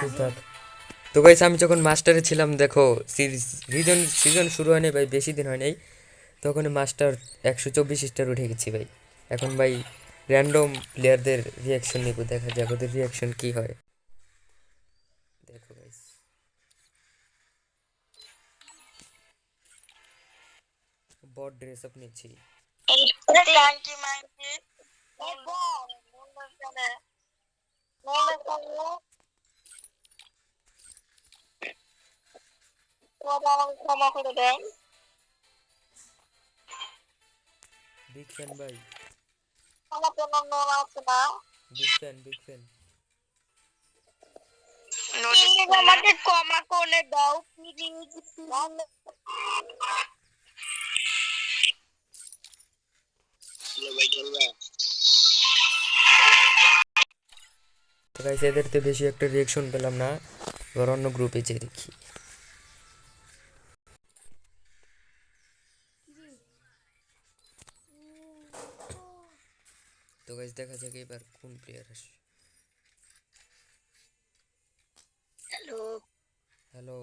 চুপ থাক। তো গাইস আমি যখন মাস্টারে ছিলাম দেখো, সিজন শুরু হয়নি ভাই, বেশি দিন হয় নাই, তখন মাস্টার 124 স্টার উঠে গেছি ভাই। এখন ভাই র্যান্ডম প্লেয়ারদের রিয়াকশন নিব, দেখা যাক ওদের রিয়াকশন কি হয়। দেখো গাইস, বট ড্রেস আপ নিচ্ছি। ক্ষমা করে দেন। বিগ ফ্যান ভাই, আমার কোনো নোন আছে না। Big fan, big fan. Please আমাকে ক্ষমা করে দাও প্লিজ। তো গাইস এদের তো বেশি একটা রিয়াকশন পেলাম না, এবার অন্য গ্রুপে যেয়ে দেখি। তো গাইস দেখা যাক এবার কোন প্লেয়ার আসে। Hello hello.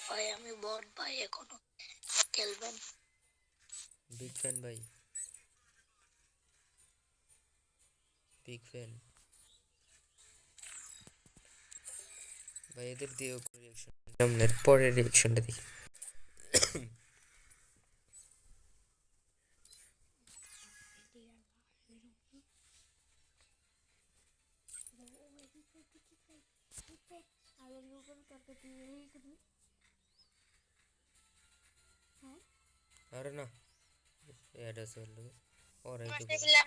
ভাই, আমি বট ভাই, এখনো খেলবেন? বিগ ফ্যান ভাই, বিগ ফ্যান ভাই। এদের দিয়েও রিয়াকশন, সামনের পরের রিয়াকশনটা দেখি। আরে না, অ্যাড আছে ওর লগে, ওরাই তো বলে।